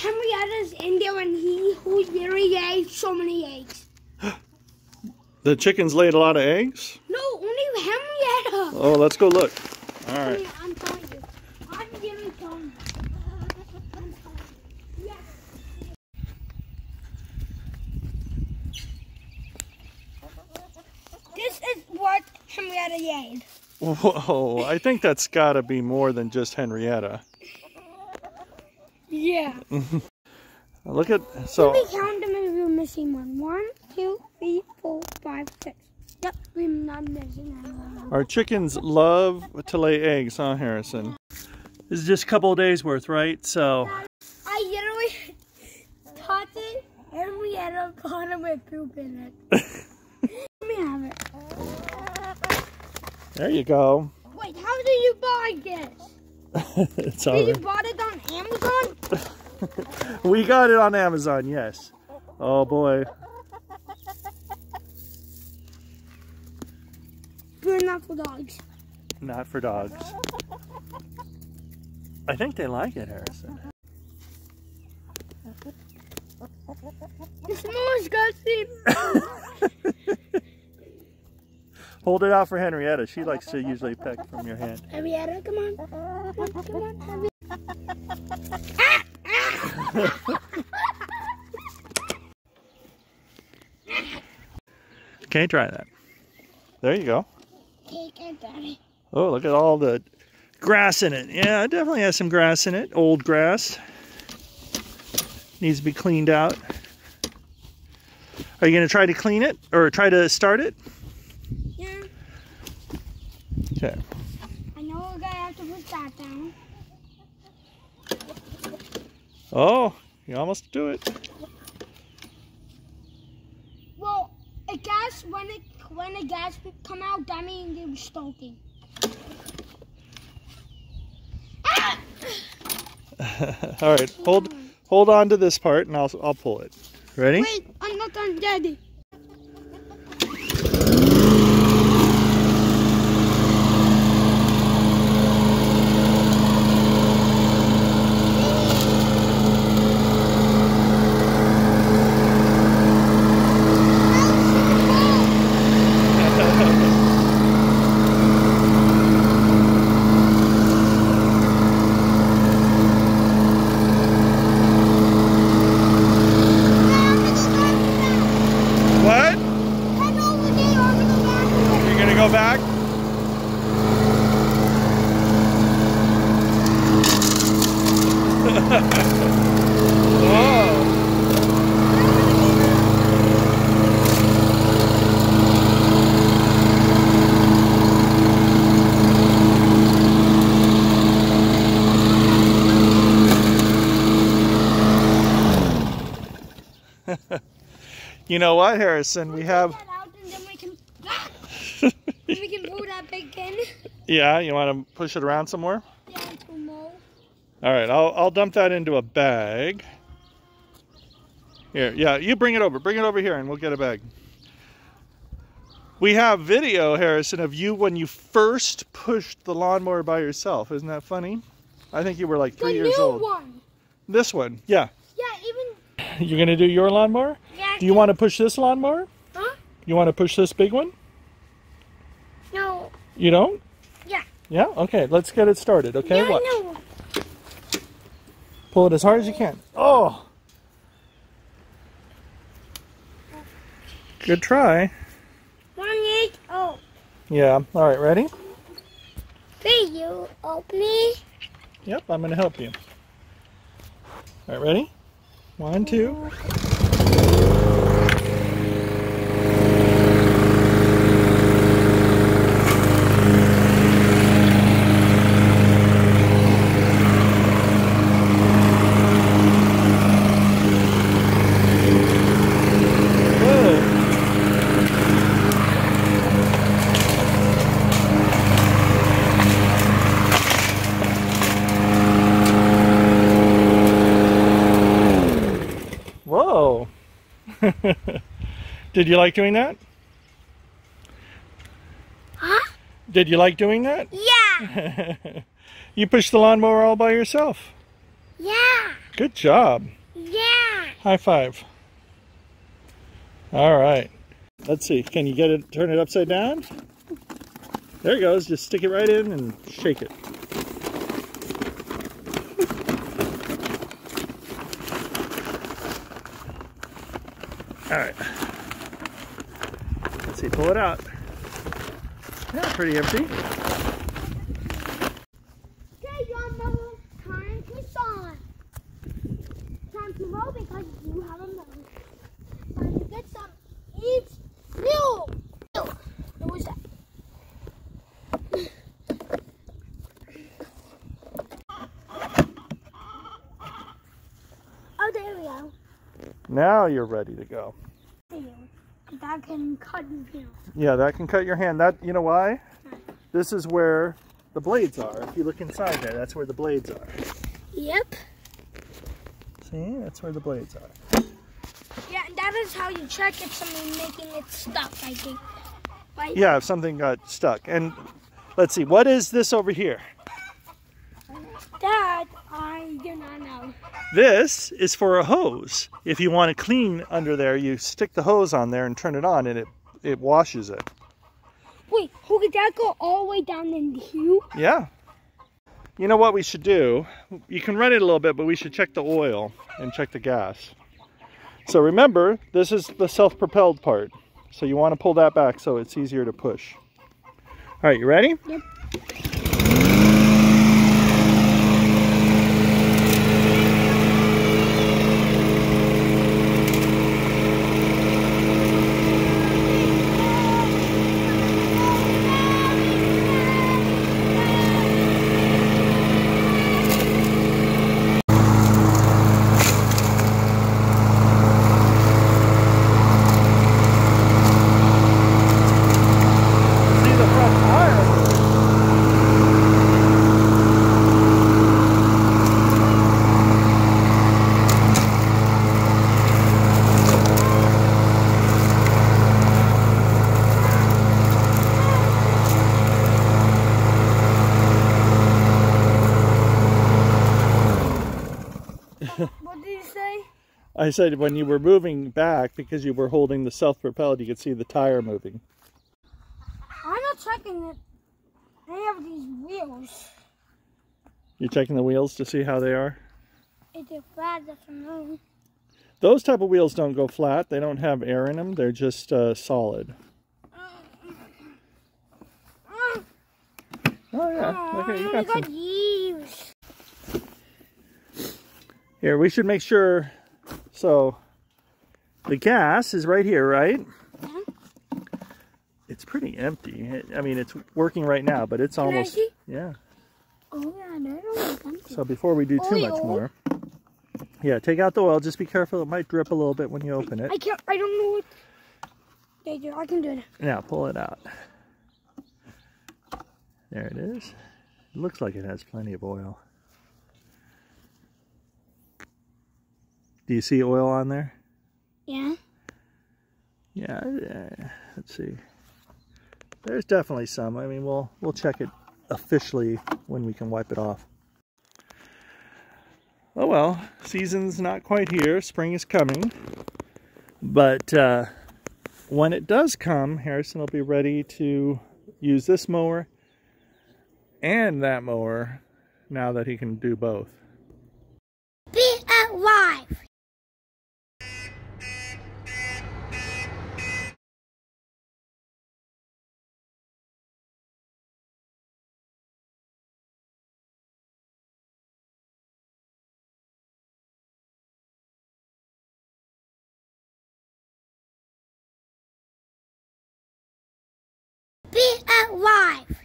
Henrietta's in there and he literally ate so many eggs. The chickens laid a lot of eggs? No, only Henrietta. Oh, let's go look. All right. I'm telling you. I'm really telling you. Yes. This is what Henrietta ate. Whoa, I think that's got to be more than just Henrietta. Yeah. Look at, so. Let me count them if we're missing one. 1, 2, 3, 4, 5, 6. Yep, we're not missing anyone. Our chickens love to lay eggs, huh, Harrison? This is just a couple of days worth, right? So. I literally touched it and we had a pot of my poop in it. Let me have it. There you go. Wait, how did you buy this? It's Did you buy it on Amazon? We got it on Amazon, yes. Oh boy. But not for dogs. Not for dogs. I think they like it, Harrison. It smells disgusting. Hold it out for Henrietta. She likes to usually peck from your hand. Henrietta, come on. Come on, Henrietta. Okay, try that. There you go. Take it, Daddy. Oh, look at all the grass in it. Yeah, it definitely has some grass in it. Old grass. Needs to be cleaned out. Are you going to try to clean it or try to start it? Yeah. Okay. I know we're going to have to put that down. Oh, you almost do it. Well, I guess when the gas come out, that means it was stoking. Ah! All right, hold on to this part, and I'll pull it. Ready? Wait, I'm not done, Daddy. Back. Whoa. You know what, Harrison? We have. We can pull that big in. Yeah, you want to push it around some more? Yeah, to mow. All right, I'll dump that into a bag. Here, yeah, you bring it over here and we'll get a bag. We have video, Harrison, of you when you first pushed the lawnmower by yourself. Isn't that funny? I think you were like 3 years old. The new one. This one, yeah. Yeah, even. You're gonna do your lawnmower? Yeah. Do you want to push this lawnmower? Huh? You want to push this big one? No. You don't? Yeah. Yeah? Okay, let's get it started, okay? Yeah, Watch. no. Pull it as hard as you can. Oh! Good try. 1, 8, oh. Yeah, alright, ready? Will you help me? Yep, I'm gonna help you. Alright, ready? 1, 2. Whoa! Did you like doing that? Huh? Did you like doing that? Yeah. You pushed the lawnmower all by yourself. Yeah. Good job. Yeah. High five. All right. Let's see. Can you get it? Turn it upside down? There it goes. Just stick it right in and shake it. All right. Let's see. Pull it out. Yeah, pretty empty. Okay, lawnmower, time to start. Time to mow because you have a mow. Time to get some eats new. What was that? Oh, there we go. Now you're ready to go. That can cut your hand. Yeah, that can cut your hand. That, you know why? This is where the blades are. If you look inside there, that's where the blades are. Yep. See, that's where the blades are. Yeah, and that is how you check if something making it stuck, I think. Right? Yeah, if something got stuck. And let's see, what is this over here? That I do not know. This is for a hose. If you want to clean under there, you stick the hose on there and turn it on, and it washes it. Wait, could that go all the way down in here? Yeah. You know what we should do? You can run it a little bit, but we should check the oil and check the gas. So remember, this is the self-propelled part. So you want to pull that back so it's easier to push. All right, you ready? Yep. What did you say? I said when you were moving back, because you were holding the self-propelled, you could see the tire moving. I'm not checking it. They have these wheels. You're checking the wheels to see how they are? Is it flat? That's a no. Those type of wheels don't go flat. They don't have air in them. They're just solid. Oh yeah, look at you got some. Years. Here, we should make sure. So the gas is right here, right? Yeah. It's pretty empty. I mean, it's working right now, but it's almost. See? Yeah. Oh yeah, they're empty. So before we do too much more, yeah, take out the oil. Just be careful; it might drip a little bit when you open it. I can't. I don't know what they do. I can do it. Now pull it out. There it is. It looks like it has plenty of oil. Do you see oil on there? Yeah. Yeah. Let's see. There's definitely some. I mean, we'll check it officially when we can wipe it off. Oh well, season's not quite here. Spring is coming. But when it does come, Harrison will be ready to use this mower and that mower now that he can do both. Be alive. Be alive.